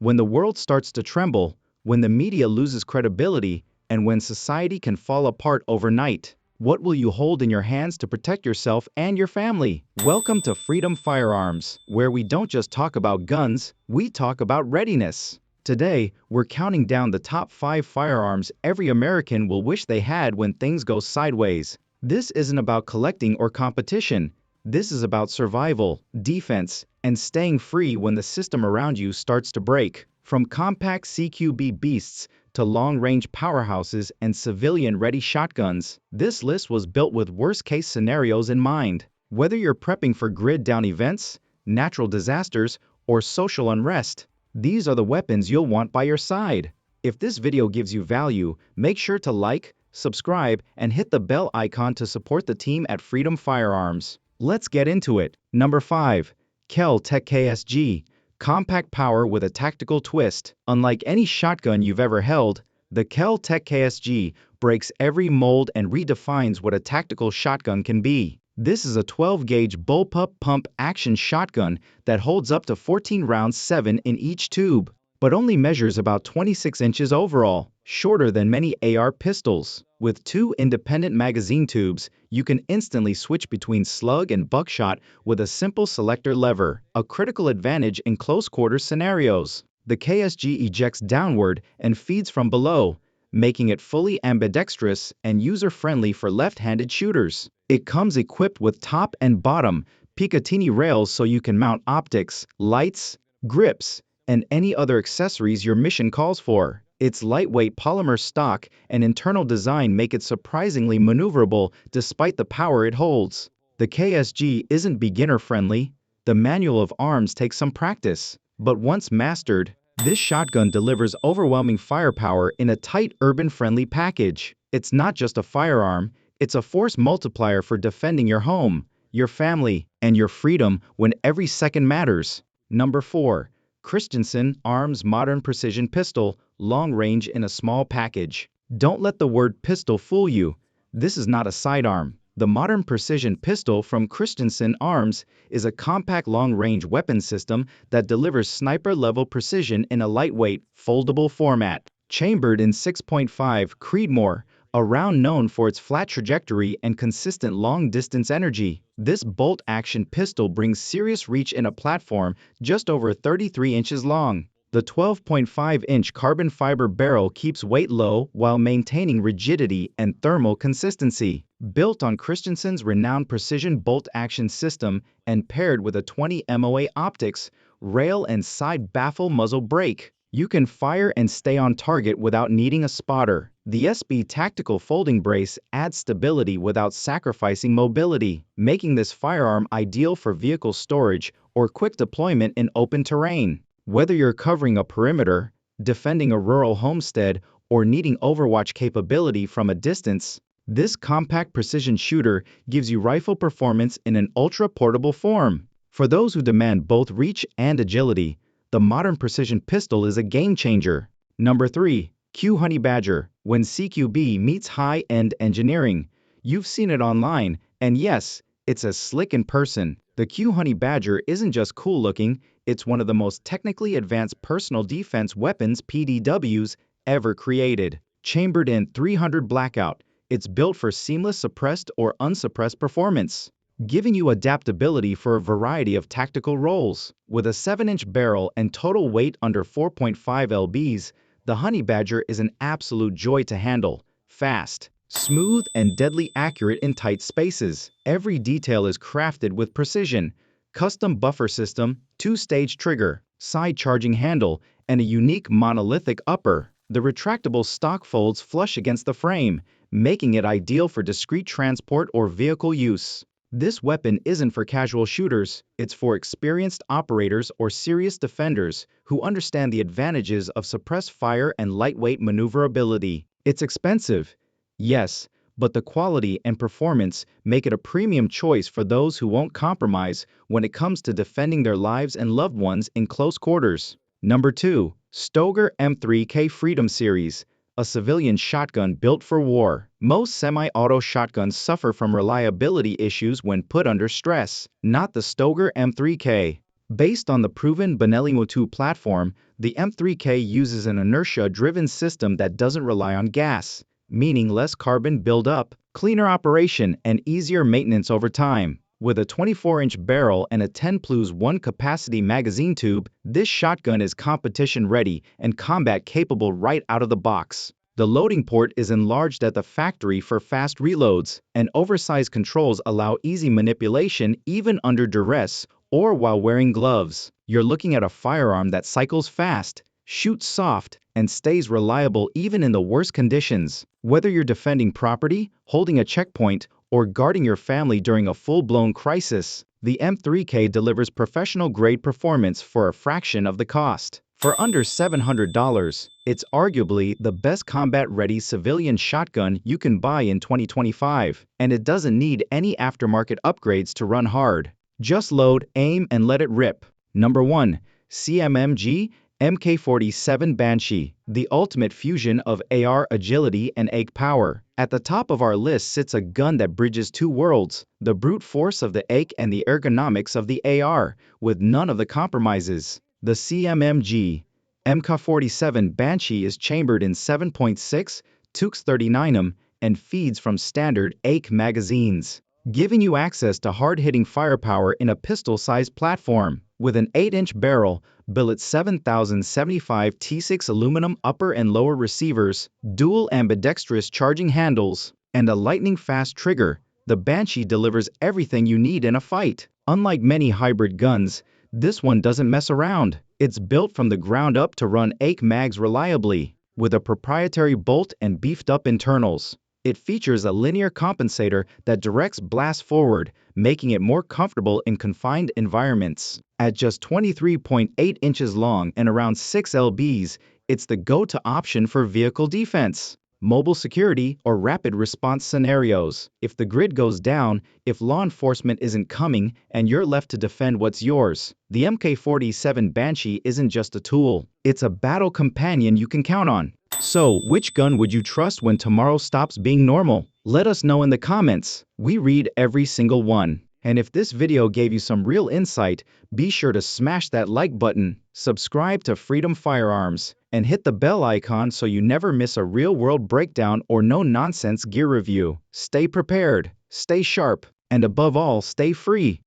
When the world starts to tremble, when the media loses credibility, and when society can fall apart overnight, what will you hold in your hands to protect yourself and your family? Welcome to Freedom Firearms, where we don't just talk about guns, we talk about readiness. Today, we're counting down the top 5 firearms every American will wish they had when things go sideways. This isn't about collecting or competition. This is about survival, defense, and staying free when the system around you starts to break. From compact CQB beasts to long-range powerhouses and civilian-ready shotguns, this list was built with worst-case scenarios in mind. Whether you're prepping for grid-down events, natural disasters, or social unrest, these are the weapons you'll want by your side. If this video gives you value, make sure to like, subscribe, and hit the bell icon to support the team at Freedom Firearms. Let's get into it. Number 5. Kel-Tec KSG. Compact power with a tactical twist. Unlike any shotgun you've ever held, the Kel-Tec KSG breaks every mold and redefines what a tactical shotgun can be. This is a 12-gauge bullpup pump action shotgun that holds up to 14 rounds, 7 in each tube, but only measures about 26 inches overall, shorter than many AR pistols. With 2 independent magazine tubes, you can instantly switch between slug and buckshot with a simple selector lever, a critical advantage in close-quarters scenarios. The KSG ejects downward and feeds from below, making it fully ambidextrous and user-friendly for left-handed shooters. It comes equipped with top and bottom Picatinny rails so you can mount optics, lights, grips, and any other accessories your mission calls for. Its lightweight polymer stock and internal design make it surprisingly maneuverable despite the power it holds. The KSG isn't beginner-friendly. The manual of arms takes some practice, but once mastered, this shotgun delivers overwhelming firepower in a tight urban-friendly package. It's not just a firearm, it's a force multiplier for defending your home, your family, and your freedom when every second matters. Number 4. Christensen Arms Modern Precision Pistol, long range in a small package. Don't let the word pistol fool you. This is not a sidearm. The Modern Precision Pistol from Christensen Arms is a compact long-range weapon system that delivers sniper-level precision in a lightweight, foldable format. Chambered in 6.5 Creedmoor, a round known for its flat trajectory and consistent long-distance energy, this bolt-action pistol brings serious reach in a platform just over 33 inches long. The 12.5-inch carbon fiber barrel keeps weight low while maintaining rigidity and thermal consistency. Built on Christensen's renowned precision bolt-action system and paired with a 20 MOA optics, rail and side baffle muzzle brake, you can fire and stay on target without needing a spotter. The SB Tactical Folding Brace adds stability without sacrificing mobility, making this firearm ideal for vehicle storage or quick deployment in open terrain. Whether you're covering a perimeter, defending a rural homestead, or needing overwatch capability from a distance, this compact precision shooter gives you rifle performance in an ultra-portable form. For those who demand both reach and agility, the Modern Precision Pistol is a game-changer. Number 3. Honey Badger. When CQB meets high-end engineering, you've seen it online, and yes, it's as slick in person. The Honey Badger isn't just cool-looking, it's one of the most technically advanced personal defense weapons PDWs ever created. Chambered in 300 Blackout, it's built for seamless suppressed or unsuppressed performance, giving you adaptability for a variety of tactical roles. With a 7-inch barrel and total weight under 4.5 lbs, the Honey Badger is an absolute joy to handle, fast, smooth, and deadly accurate in tight spaces. Every detail is crafted with precision. Custom buffer system, 2-stage trigger, side charging handle, and a unique monolithic upper. The retractable stock folds flush against the frame, making it ideal for discreet transport or vehicle use. This weapon isn't for casual shooters, it's for experienced operators or serious defenders who understand the advantages of suppressed fire and lightweight maneuverability. It's expensive, yes, but the quality and performance make it a premium choice for those who won't compromise when it comes to defending their lives and loved ones in close quarters. Number 2. Stoeger M3K Freedom Series, a civilian shotgun built for war. Most semi-auto shotguns suffer from reliability issues when put under stress. Not the Stoeger M3K. Based on the proven Benelli Motu platform, the M3K uses an inertia-driven system that doesn't rely on gas, meaning less carbon buildup, cleaner operation, and easier maintenance over time. With a 24-inch barrel and a 10+1 capacity magazine tube, this shotgun is competition-ready and combat-capable right out of the box. The loading port is enlarged at the factory for fast reloads, and oversized controls allow easy manipulation even under duress or while wearing gloves. You're looking at a firearm that cycles fast, shoots soft, and stays reliable even in the worst conditions. Whether you're defending property, holding a checkpoint, or guarding your family during a full-blown crisis, the M3K delivers professional-grade performance for a fraction of the cost. For under $700, it's arguably the best combat-ready civilian shotgun you can buy in 2025, and it doesn't need any aftermarket upgrades to run hard. Just load, aim, and let it rip. Number 1. CMMG MK47 Banshee, the ultimate fusion of AR agility and AIK power. At the top of our list sits a gun that bridges two worlds, the brute force of the AIK and the ergonomics of the AR, with none of the compromises. The CMMG MK47 Banshee is chambered in 7.6 Tux 39mm and feeds from standard AIK magazines, giving you access to hard-hitting firepower in a pistol-sized platform. With an 8-inch barrel, billet 7075 T6 aluminum upper and lower receivers, dual ambidextrous charging handles, and a lightning-fast trigger, the Banshee delivers everything you need in a fight. Unlike many hybrid guns, this one doesn't mess around. It's built from the ground up to run AIK mags reliably, with a proprietary bolt and beefed-up internals. It features a linear compensator that directs blast forward, making it more comfortable in confined environments. At just 23.8 inches long and around 6 lbs, it's the go-to option for vehicle defense, mobile security, or rapid response scenarios. If the grid goes down, if law enforcement isn't coming, and you're left to defend what's yours, the MK47 Banshee isn't just a tool. It's a battle companion you can count on. So, which gun would you trust when tomorrow stops being normal? Let us know in the comments. We read every single one. And if this video gave you some real insight, be sure to smash that like button, subscribe to Freedom Firearms, and hit the bell icon so you never miss a real-world breakdown or no-nonsense gear review. Stay prepared, stay sharp, and above all, stay free.